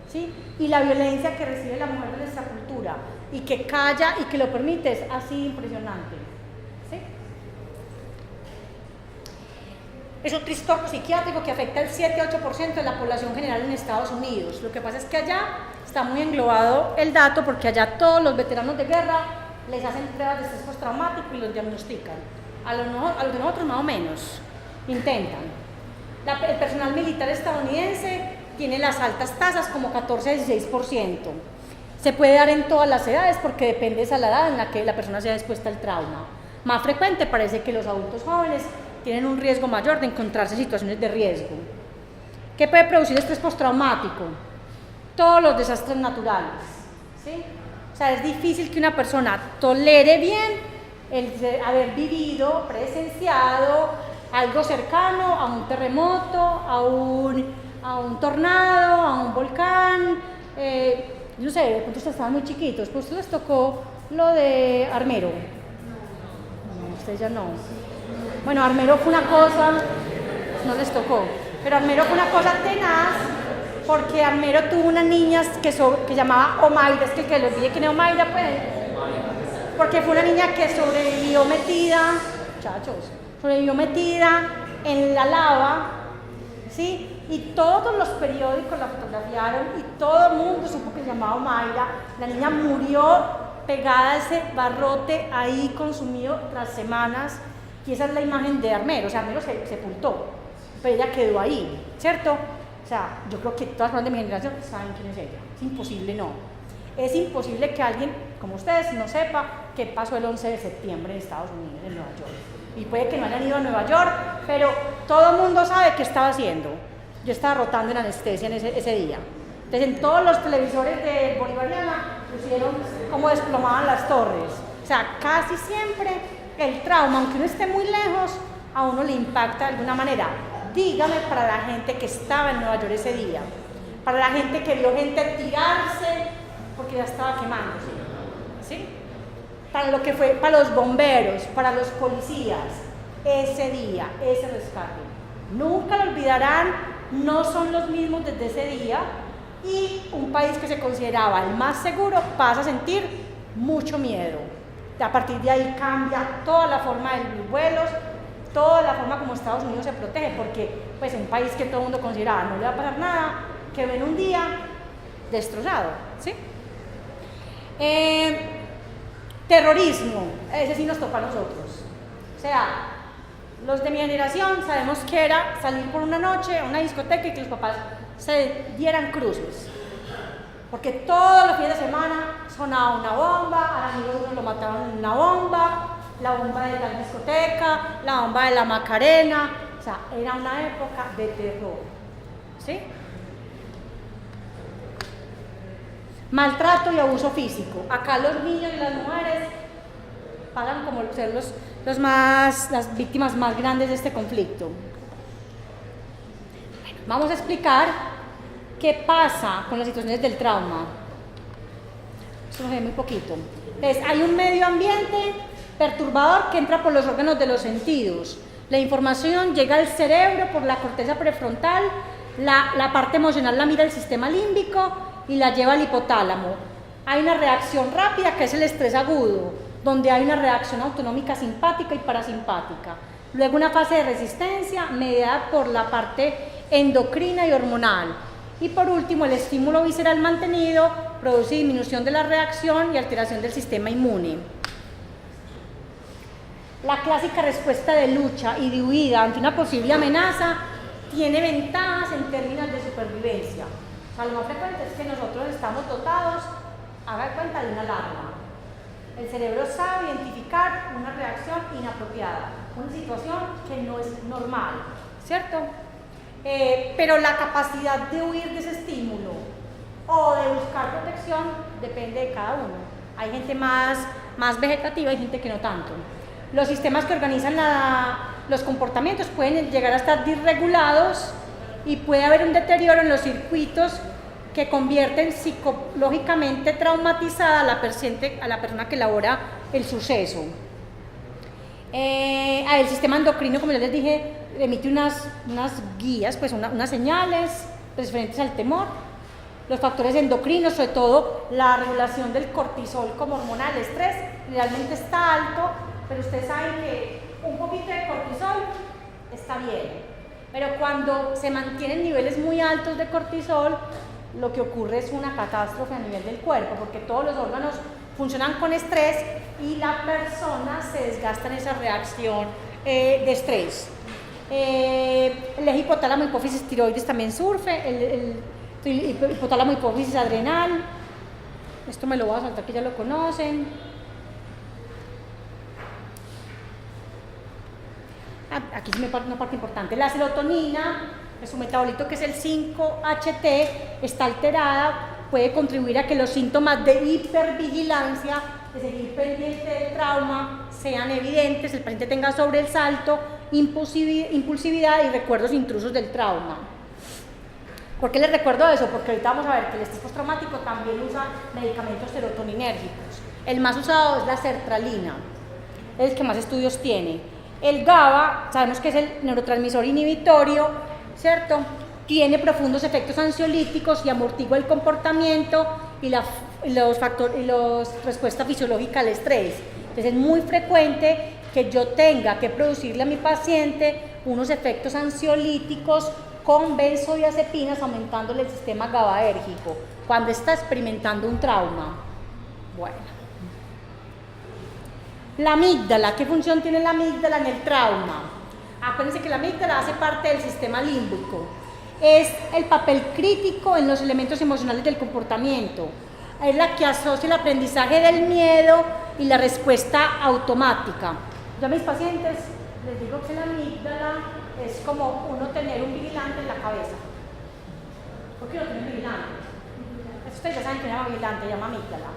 ¿sí? Y la violencia que recibe la mujer de nuestra cultura y que calla y que lo permite es así impresionante, ¿sí? Es un trastorno psiquiátrico que afecta el 7-8% de la población general en Estados Unidos. Lo que pasa es que allá está muy englobado el dato porque allá todos los veteranos de guerra les hacen pruebas de estrés postraumático y los diagnostican. A los de nosotros más o menos intentan. El personal militar estadounidense tiene las altas tasas como 14-16%. Se puede dar en todas las edades porque depende de esa la edad en la que la persona sea expuesta al trauma. Más frecuente parece que los adultos jóvenes tienen un riesgo mayor de encontrarse en situaciones de riesgo. ¿Qué puede producir estrés postraumático? Todos los desastres naturales, ¿sí? O sea, es difícil que una persona tolere bien el haber vivido, presenciado algo cercano a un terremoto, a un tornado, a un volcán. No sé, de pronto ustedes estaban muy chiquitos, pero a ustedes les tocó lo de Armero. No, ustedes ya no. Bueno, Armero fue una cosa, no les tocó, pero Armero fue una cosa tenaz, porque Armero tuvo una niña que llamaba Omaira, es que le olvide quién es Omaira, pues, porque fue una niña que sobrevivió metida, muchachos, sobrevivió metida en la lava, ¿sí? Y todos los periódicos la fotografiaron y todo el mundo supo que se llamaba Omaira. La niña murió pegada a ese barrote ahí consumido tras semanas, y esa es la imagen de Armero. O sea, Armero se sepultó, pero ella quedó ahí, ¿cierto? O sea, yo creo que todas las personas de mi generación saben quién es ella. Es imposible no. Es imposible que alguien como ustedes no sepa qué pasó el 11 de septiembre en Estados Unidos, en Nueva York. Y puede que no hayan ido a Nueva York, pero todo el mundo sabe qué estaba haciendo. Yo estaba rotando en anestesia en ese día. Entonces, en todos los televisores de Bolivariana pusieron cómo desplomaban las torres. O sea, casi siempre el trauma, aunque uno esté muy lejos, a uno le impacta de alguna manera. Dígame para la gente que estaba en Nueva York ese día, para la gente que vio gente tirarse porque ya estaba quemándose, ¿sí? Para lo que fue, para los bomberos, para los policías, ese día, ese rescate. Nunca lo olvidarán, no son los mismos desde ese día, y un país que se consideraba el más seguro pasa a sentir mucho miedo. A partir de ahí cambia toda la forma de los vuelos, toda la forma como Estados Unidos se protege, porque pues un país que todo el mundo consideraba no le va a pasar nada, que ven un día destrozado, ¿sí? Terrorismo, ese sí nos toca a nosotros. O sea, los de mi generación sabemos que era salir por una noche a una discoteca y que los papás se dieran cruces, porque todos los fines de semana sonaba una bomba, al amigo de uno lo mataban en una bomba, la bomba de la discoteca, la bomba de la Macarena. O sea, era una época de terror, ¿sí? Maltrato y abuso físico. Acá los niños y las mujeres pagan como ser las víctimas más grandes de este conflicto. Bueno, vamos a explicar ¿Qué pasa con las situaciones del trauma? Esto se ve muy poquito. Entonces, hay un medio ambiente perturbador que entra por los órganos de los sentidos. La información llega al cerebro por la corteza prefrontal, la parte emocional la mira el sistema límbico y la lleva al hipotálamo. Hay una reacción rápida que es el estrés agudo, donde hay una reacción autonómica simpática y parasimpática. Luego una fase de resistencia mediada por la parte endocrina y hormonal. Y por último, el estímulo visceral mantenido produce disminución de la reacción y alteración del sistema inmune. La clásica respuesta de lucha y de huida ante una posible amenaza tiene ventajas en términos de supervivencia. O sea, lo más frecuente es que nosotros estamos dotados, haga cuenta, de una alarma. El cerebro sabe identificar una reacción inapropiada, una situación que no es normal, ¿cierto? Pero la capacidad de huir de ese estímulo o de buscar protección depende de cada uno. Hay gente más vegetativa y gente que no tanto. Los sistemas que organizan los comportamientos pueden llegar a estar disregulados y puede haber un deterioro en los circuitos que convierten psicológicamente traumatizada a la persona que elabora el suceso. El sistema endocrino, como ya les dije, emite unas guías, pues unas señales referentes al temor. Los factores endocrinos, sobre todo la regulación del cortisol como hormona del estrés, realmente está alto, pero ustedes saben que un poquito de cortisol está bien. Pero cuando se mantienen niveles muy altos de cortisol, lo que ocurre es una catástrofe a nivel del cuerpo, porque todos los órganos funcionan con estrés y la persona se desgasta en esa reacción de estrés. El eje hipotálamo hipófisis tiroides también sufre, el hipotálamo hipófisis adrenal, esto me lo voy a saltar que ya lo conocen. Aquí sí me parte una parte importante. La serotonina, su metabolito que es el 5-HT, está alterada, puede contribuir a que los síntomas de hipervigilancia, de seguir pendiente del trauma, sean evidentes, el paciente tenga sobresalto, impulsividad y recuerdos intrusos del trauma. ¿Por qué les recuerdo eso? Porque ahorita vamos a ver que el estrés postraumático también usa medicamentos serotoninérgicos. El más usado es la sertralina, es el que más estudios tiene. El GABA, sabemos que es el neurotransmisor inhibitorio, ¿cierto? Tiene profundos efectos ansiolíticos y amortigua el comportamiento y la respuesta fisiológica al estrés. Entonces es muy frecuente que yo tenga que producirle a mi paciente unos efectos ansiolíticos con benzodiazepinas, aumentándole el sistema GABAérgico cuando está experimentando un trauma. Bueno. La amígdala, ¿qué función tiene la amígdala en el trauma? Acuérdense que la amígdala hace parte del sistema límbico. Es el papel crítico en los elementos emocionales del comportamiento. Es la que asocia el aprendizaje del miedo y la respuesta automática. Yo a mis pacientes les digo que la amígdala es como uno tener un vigilante en la cabeza. ¿Por qué no tiene un vigilante? Ustedes ya saben que se llama vigilante, se llama amígdala.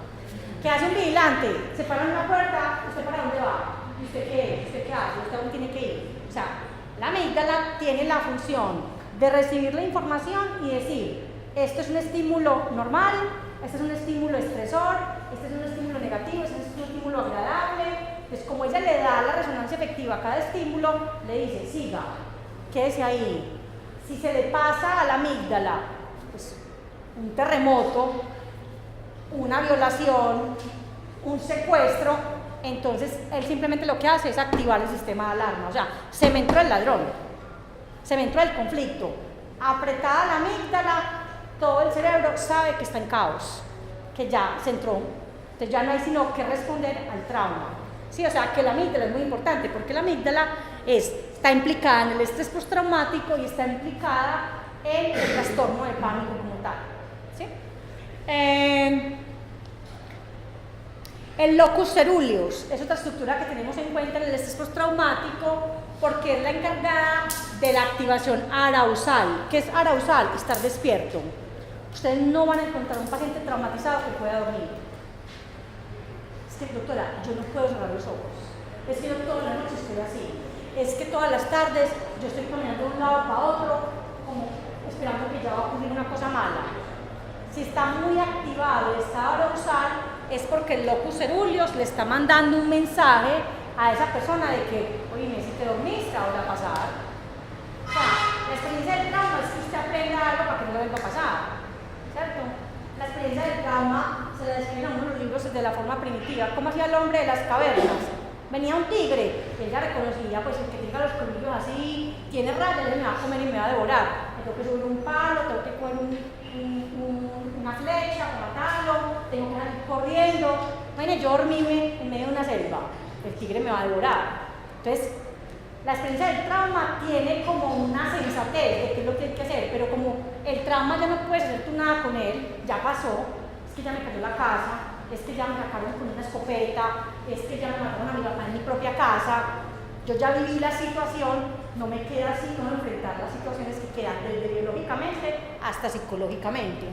¿Qué hace un vigilante? Se para en una puerta, ¿usted para dónde va? ¿Y usted qué? ¿Usted qué hace? ¿Usted a dónde tiene que ir? O sea, la amígdala tiene la función de recibir la información y decir, esto es un estímulo normal, este es un estímulo estresor, este es un estímulo negativo, este es un estímulo agradable. Entonces, como ella le da la resonancia efectiva a cada estímulo, le dice, siga, quédese ahí. Si se le pasa a la amígdala, pues, un terremoto, una violación, un secuestro, entonces él simplemente lo que hace es activar el sistema de alarma. O sea, se me entró el ladrón, se me entró el conflicto. Apretada la amígdala, todo el cerebro sabe que está en caos, que ya se entró. Entonces ya no hay sino que responder al trauma. Sí, o sea que la amígdala es muy importante porque la amígdala está implicada en el estrés postraumático y está implicada en el trastorno de pánico como tal. ¿Sí? El locus ceruleus es otra estructura que tenemos en cuenta en el estrés postraumático porque es la encargada de la activación arousal. ¿Qué es arousal? Estar despierto. Ustedes no van a encontrar un paciente traumatizado que pueda dormir. Es que, doctora, yo no puedo cerrar los ojos. Es que yo toda la noche estoy así. Es que todas las tardes yo estoy caminando de un lado para otro como esperando que ya va a ocurrir una cosa mala. Si está muy activado el estado arousal, es porque el locus ceruleus le está mandando un mensaje a esa persona de que, oye, si te dormiste, ahora va a pasar. O sea, la experiencia del trauma es que usted aprenda algo para que no le vuelva a pasar, ¿cierto? La experiencia del trauma se la describen en uno de los libros de la forma primitiva. ¿Cómo hacía el hombre de las cavernas? Venía un tigre, y ella reconocía, pues el que tenga los colmillos así, tiene rayas, él me va a comer y me va a devorar. Tengo que subir un palo, tengo que coger una flecha para matarlo, tengo que salir corriendo. Bueno, yo dormirme en medio de una selva, el tigre me va a devorar. Entonces, la experiencia del trauma tiene como una sensatez de qué es lo que hay que hacer, pero como el trauma ya no puedes hacer tú nada con él, ya pasó, es que ya me cayó la casa, es que ya me sacaron con una escopeta, es que ya me mataron a mi papá en mi propia casa, yo ya viví la situación, no me queda sino enfrentar las situaciones que quedan desde biológicamente hasta psicológicamente.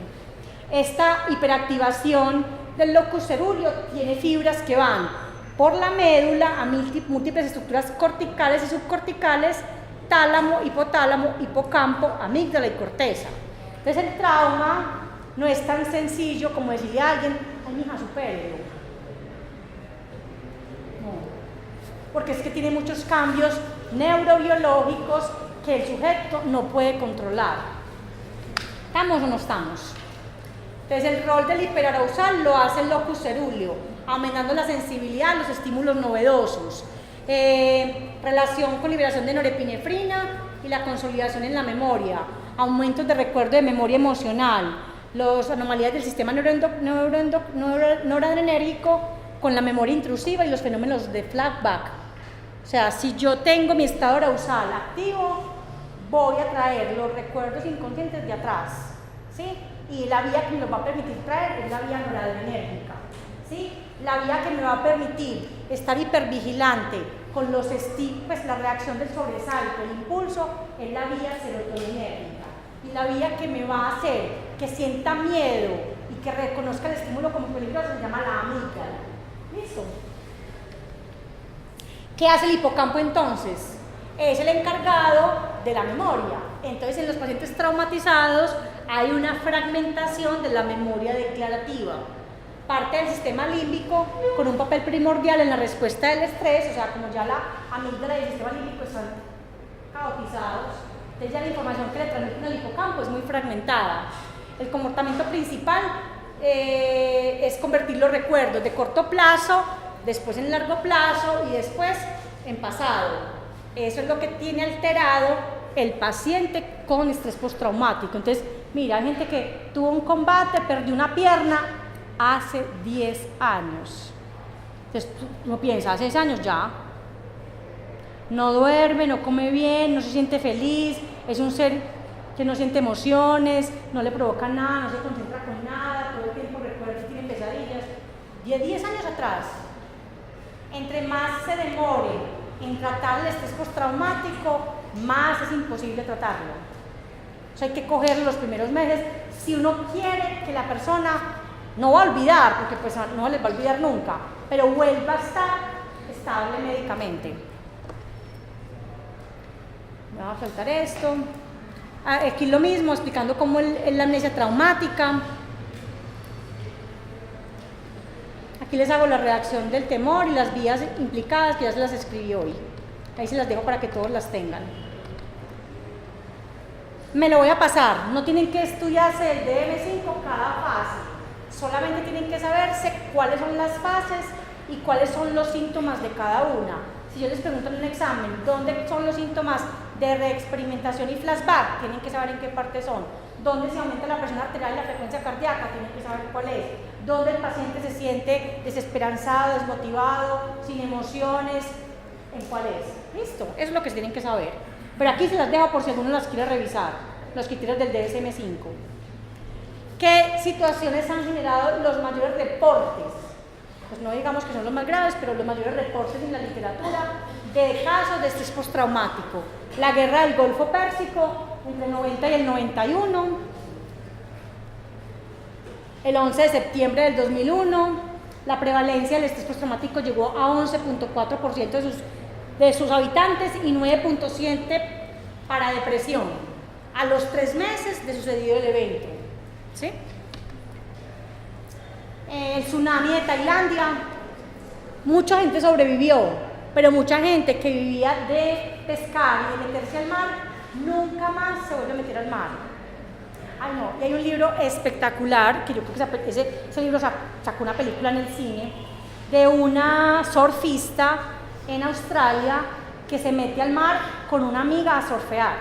Esta hiperactivación del locus cerúleo tiene fibras que van por la médula a múltiples estructuras corticales y subcorticales, tálamo, hipotálamo, hipocampo, amígdala y corteza. Entonces el trauma no es tan sencillo como decirle a alguien, ay mija, supérelo. No, porque es que tiene muchos cambios neurobiológicos que el sujeto no puede controlar. ¿Estamos o no estamos? Entonces el rol del hiperarousal lo hace el locus cerúleo, aumentando la sensibilidad a los estímulos novedosos, relación con liberación de norepinefrina y la consolidación en la memoria, aumentos de recuerdo de memoria emocional, las anomalías del sistema noradrenérgico con la memoria intrusiva y los fenómenos de flashback. O sea, si yo tengo mi estado arousal activo, voy a traer los recuerdos inconscientes de atrás, ¿sí? Y la vía que me lo va a permitir traer es la vía noradrenérgica, ¿sí? La vía que me va a permitir estar hipervigilante con los pues la reacción del sobresalto, el impulso, es la vía serotoninérgica. Y la vía que me va a hacer que sienta miedo y que reconozca el estímulo como peligroso se llama la amígdala. ¿Listo? ¿Qué hace el hipocampo entonces? Es el encargado de la memoria. Entonces en los pacientes traumatizados hay una fragmentación de la memoria declarativa. Parte del sistema límbico con un papel primordial en la respuesta del estrés, o sea, como ya la amígdala y el sistema límbico están caotizados, entonces ya la información que le transmiten al hipocampo es muy fragmentada. El comportamiento principal es convertir los recuerdos de corto plazo, después en largo plazo y después en pasado. Eso es lo que tiene alterado el paciente con estrés postraumático. Entonces, mira, hay gente que tuvo un combate, perdió una pierna hace 10 años. Entonces, uno piensa, hace 6 años ya. No duerme, no come bien, no se siente feliz, es un ser que no siente emociones, no le provoca nada, no se concentra con nada, todo el tiempo recuerda que tiene pesadillas. 10 años atrás, entre más se demore en tratar el estrés postraumático, más es imposible tratarlo. O sea, hay que cogerlo los primeros meses si uno quiere que la persona no va a olvidar, porque pues no les va a olvidar nunca, pero vuelva a estar estable médicamente. Me va a faltar esto. Aquí lo mismo, explicando cómo es la amnesia traumática. Aquí les hago la redacción del temor y las vías implicadas, que ya se las escribí hoy. Ahí se las dejo para que todos las tengan. Me lo voy a pasar, no tienen que estudiarse el DSM-5 cada fase, solamente tienen que saberse cuáles son las fases y cuáles son los síntomas de cada una. Si yo les pregunto en un examen, ¿dónde son los síntomas de reexperimentación y flashback? Tienen que saber en qué parte son. ¿Dónde se aumenta la presión arterial y la frecuencia cardíaca? Tienen que saber cuál es. ¿Dónde el paciente se siente desesperanzado, desmotivado, sin emociones? ¿En cuál es? ¿Listo? Eso es lo que se tienen que saber. Pero aquí se las dejo por si alguno las quiere revisar, los criterios del DSM-5. ¿Qué situaciones han generado los mayores reportes? Pues no digamos que son los más graves, pero los mayores reportes en la literatura de casos de estrés postraumático. La guerra del Golfo Pérsico entre el 90 y el 91, el 11 de septiembre del 2001, la prevalencia del estrés postraumático llegó a 11.4% de sus habitantes y 9.7% para depresión. a los 3 meses de sucedido el evento. ¿Sí? El tsunami de Tailandia, mucha gente sobrevivió, pero mucha gente que vivía de pescar y de meterse al mar, nunca más se vuelve a meter al mar. Ay no, y hay un libro espectacular, que yo creo que ese libro sacó una película en el cine, de una surfista en Australia que se mete al mar con una amiga a surfear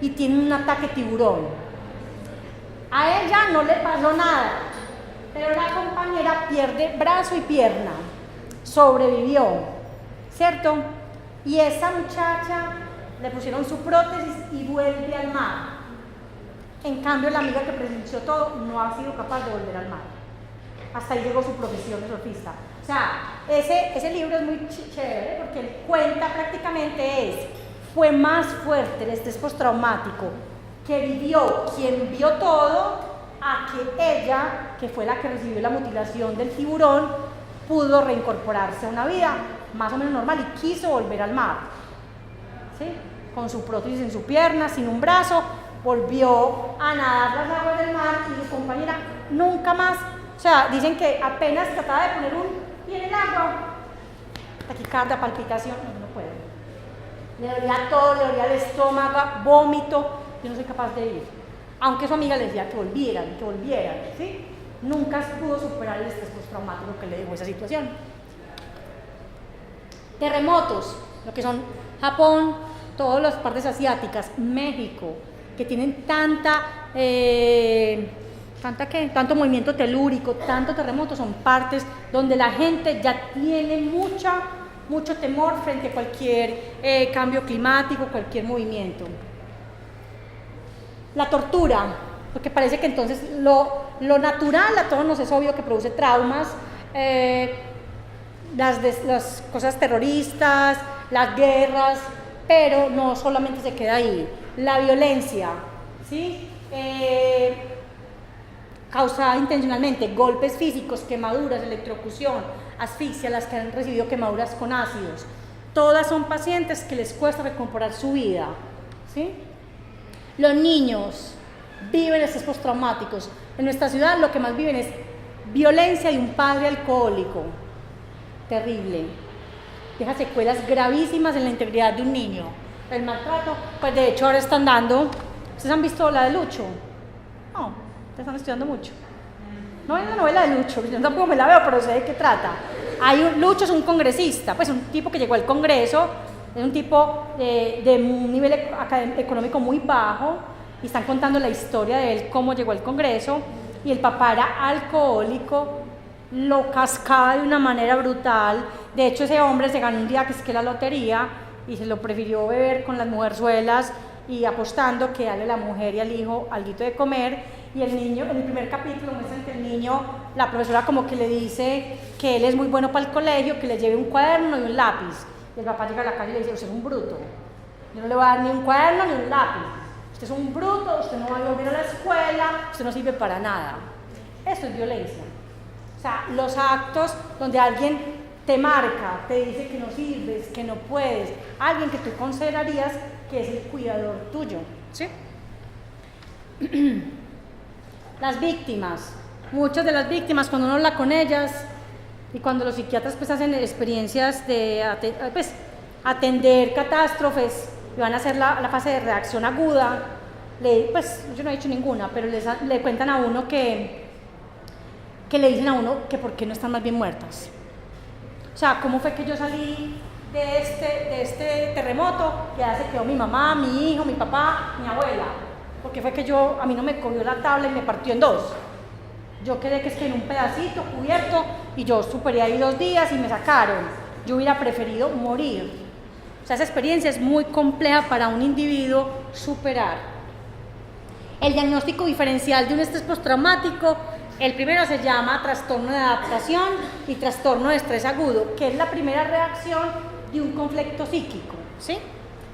y tiene un ataque tiburón. A ella no le pasó nada, pero la compañera pierde brazo y pierna, sobrevivió, ¿cierto? Y esa muchacha le pusieron su prótesis y vuelve al mar. En cambio, la amiga que presenció todo no ha sido capaz de volver al mar. Hasta ahí llegó su profesión de surfista. O sea, ese libro es muy chévere porque él cuenta prácticamente fue más fuerte el estrés postraumático que vivió quien vio todo a que ella, que fue la que recibió la mutilación del tiburón, pudo reincorporarse a una vida más o menos normal y quiso volver al mar, ¿sí? Con su prótesis en su pierna, sin un brazo, volvió a nadar las aguas del mar y su compañera nunca más, o sea, dicen que apenas trataba de poner un pie en el agua, taquicardia, palpitación, no puedo. Le dolía todo, le dolía el estómago, vómito, yo no soy capaz de ir. Aunque su amiga le decía que volvieran, ¿sí? Nunca pudo superar el estrés postraumático que le dejó esa situación. Terremotos, lo que son Japón, todas las partes asiáticas, México, que tienen tanto movimiento telúrico, tanto terremoto, son partes donde la gente ya tiene mucho temor frente a cualquier cambio climático, cualquier movimiento. La tortura, porque parece que entonces lo natural a todos nos es obvio que produce traumas, las cosas terroristas, las guerras, pero no solamente se queda ahí. La violencia, ¿sí? Causada intencionalmente, golpes físicos, quemaduras, electrocución, asfixia, las que han recibido quemaduras con ácidos, todas son pacientes que les cuesta recuperar su vida, ¿sí? Los niños viven estrés postraumáticos. En nuestra ciudad lo que más viven es violencia y un padre alcohólico. Terrible. Deja secuelas gravísimas en la integridad de un niño. El maltrato, pues de hecho ahora están dando, ¿ustedes han visto la de Lucho? No, ustedes están estudiando mucho. No es la novela de Lucho, yo tampoco me la veo, pero sé de qué trata. Lucho es un congresista, pues un tipo que llegó al Congreso, es un tipo de un nivel económico muy bajo, y están contando la historia de él, cómo llegó al Congreso, y el papá era alcohólico, lo cascaba de una manera brutal. De hecho, ese hombre se ganó un día que es que la lotería, y se lo prefirió beber con las mujerzuelas y apostando que darle a la mujer y al hijo alguito de comer. Y el niño, en el primer capítulo muestran que el niño, la profesora como que le dice que él es muy bueno para el colegio, que le lleve un cuaderno y un lápiz. Y el papá llega a la calle y le dice: usted es un bruto, yo no le voy a dar ni un cuaderno ni un lápiz, usted es un bruto, usted no va a volver a la escuela, usted no sirve para nada. Eso es violencia. O sea, los actos donde alguien te marca, te dice que no sirves, que no puedes, alguien que tú considerarías que es el cuidador tuyo, ¿sí? Las víctimas, muchas de las víctimas, cuando uno habla con ellas y cuando los psiquiatras pues hacen experiencias de atender catástrofes y van a hacer la fase de reacción aguda, pues yo no he hecho ninguna, pero le cuentan a uno que le dicen a uno que por qué no están más bien muertas. O sea, ¿cómo fue que yo salí de este terremoto? Que ya se quedó mi mamá, mi hijo, mi papá, mi abuela. Porque fue que a mí no me cogió la tabla y me partió en dos. Yo quedé que es que en un pedacito cubierto y yo superé ahí 2 días y me sacaron. Yo hubiera preferido morir. O sea, esa experiencia es muy compleja para un individuo superar. El diagnóstico diferencial de un estrés postraumático, el primero se llama trastorno de adaptación y trastorno de estrés agudo, que es la primera reacción de un conflicto psíquico, ¿sí?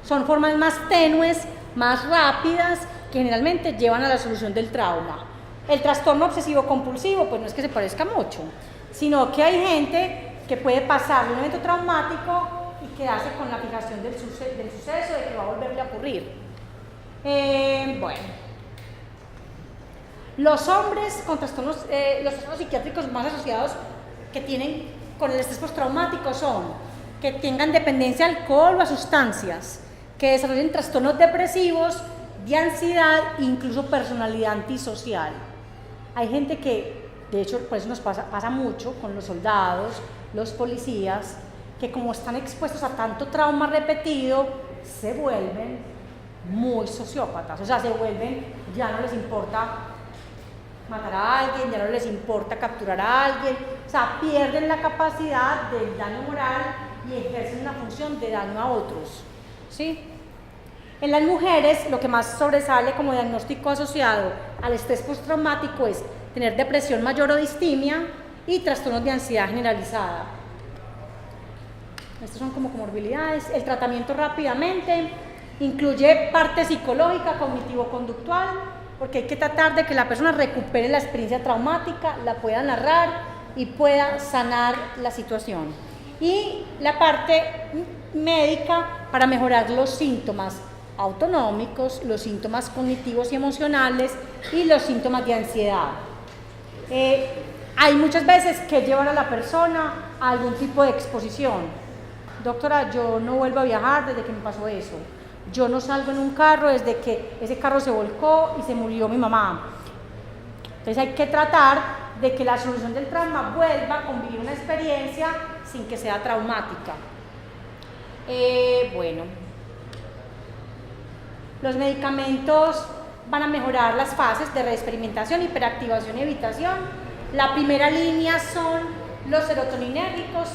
Son formas más tenues, más rápidas, que generalmente llevan a la solución del trauma. El trastorno obsesivo compulsivo, pues no es que se parezca mucho, sino que hay gente que puede pasar un evento traumático y quedarse con la fijación del suceso, de que va a volverle a ocurrir. Bueno, los hombres con trastornos, los trastornos psiquiátricos más asociados que tienen con el estrés postraumático son que tengan dependencia al alcohol o a sustancias, que desarrollen trastornos depresivos, de ansiedad e incluso personalidad antisocial. Hay gente que, de hecho, por eso nos pasa mucho con los soldados, los policías, que como están expuestos a tanto trauma repetido, se vuelven muy sociópatas, o sea, se vuelven, ya no les importa matar a alguien, ya no les importa capturar a alguien, o sea, pierden la capacidad del daño moral y ejercen una función de daño a otros, ¿sí? En las mujeres, lo que más sobresale como diagnóstico asociado al estrés postraumático es tener depresión mayor o distimia y trastornos de ansiedad generalizada. Estas son como comorbilidades. El tratamiento rápidamente incluye parte psicológica, cognitivo-conductual, porque hay que tratar de que la persona recupere la experiencia traumática, la pueda narrar y pueda sanar la situación. Y la parte médica para mejorar los síntomas autonómicos, los síntomas cognitivos y emocionales y los síntomas de ansiedad. Hay muchas veces que llevar a la persona a algún tipo de exposición. Doctora, yo no vuelvo a viajar desde que me pasó eso. Yo no salgo en un carro desde que ese carro se volcó y se murió mi mamá. Entonces hay que tratar de que la solución del trauma vuelva a convivir una experiencia sin que sea traumática. Bueno, los medicamentos van a mejorar las fases de reexperimentación, hiperactivación y evitación. La primera línea son los serotoninérgicos.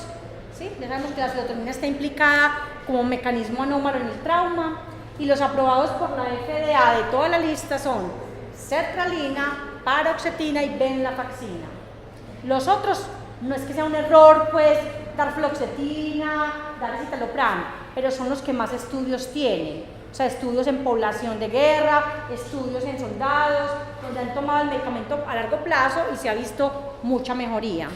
¿Sí? Ya sabemos que la serotonina está implicada como mecanismo anómalo en el trauma y los aprobados por la FDA de toda la lista son sertralina, paroxetina y venlafaxina. Los otros, no es que sea un error pues dar fluoxetina, dar citalopram, pero son los que más estudios tienen, o sea, estudios en población de guerra, estudios en soldados, donde han tomado el medicamento a largo plazo y se ha visto mucha mejoría.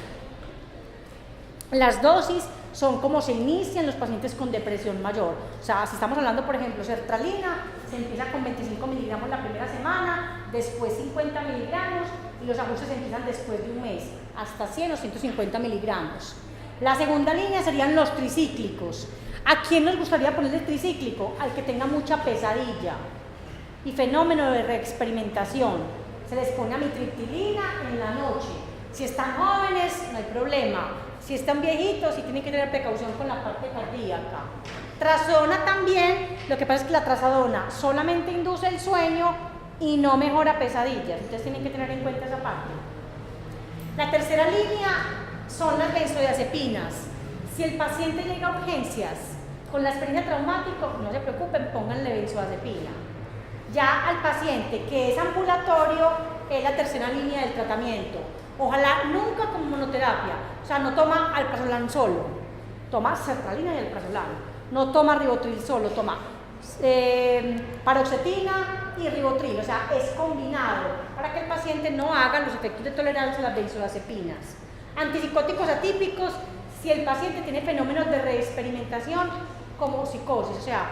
Las dosis son como se inician los pacientes con depresión mayor. O sea, si estamos hablando, por ejemplo, sertralina, se empieza con 25 miligramos la primera semana, después 50 miligramos y los ajustes empiezan después de un mes, hasta 100 o 150 miligramos. La segunda línea serían los tricíclicos. ¿A quién nos gustaría ponerle tricíclico? Al que tenga mucha pesadilla y fenómeno de reexperimentación. Se les pone amitriptilina en la noche. Si están jóvenes, no hay problema. Si están viejitos, sí tienen que tener precaución con la parte cardíaca. Trazodona también, lo que pasa es que la trazodona solamente induce el sueño y no mejora pesadillas, entonces tienen que tener en cuenta esa parte. La tercera línea son las benzodiazepinas. Si el paciente llega a urgencias con la experiencia traumática, no se preocupen, pónganle benzodiazepina. Ya al paciente que es ambulatorio es la tercera línea del tratamiento. Ojalá nunca como monoterapia, o sea, no toma alprazolam solo, toma sertralina y alprazolam, no toma ribotril solo, toma paroxetina y ribotril, o sea, es combinado para que el paciente no haga los efectos de tolerancia a las benzodiazepinas. Antipsicóticos atípicos, si el paciente tiene fenómenos de reexperimentación como psicosis, o sea,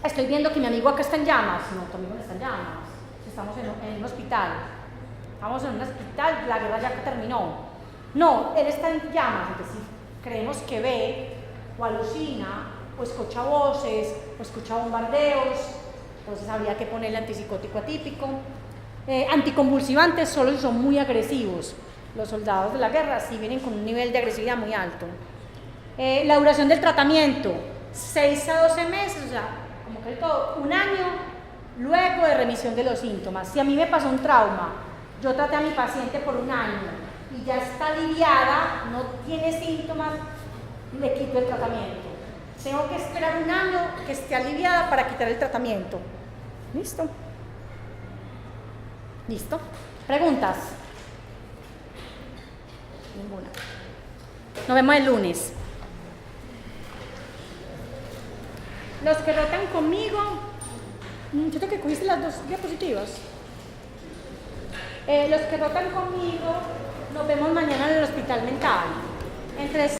estoy viendo que mi amigo acá está en llamas, no, tu amigo no está en llamas, estamos en un hospital. Estamos en un hospital, la guerra ya terminó. No, él está en llamas, entonces si creemos que ve o alucina o escucha voces o escucha bombardeos, entonces habría que ponerle antipsicótico atípico. Anticonvulsivantes solo si son muy agresivos. Los soldados de la guerra sí vienen con un nivel de agresividad muy alto. La duración del tratamiento, 6 a 12 meses, o sea, como que todo, un año luego de remisión de los síntomas. Si a mí me pasó un trauma, yo traté a mi paciente por un año y ya está aliviada, no tiene síntomas, le quito el tratamiento. Tengo que esperar un año que esté aliviada para quitar el tratamiento. ¿Listo? ¿Listo? ¿Preguntas? Ninguna. Nos vemos el lunes. Los que rotan conmigo, yo creo que cogiste las 2 diapositivas. Los que rotan conmigo, nos vemos mañana en el hospital mental. Entre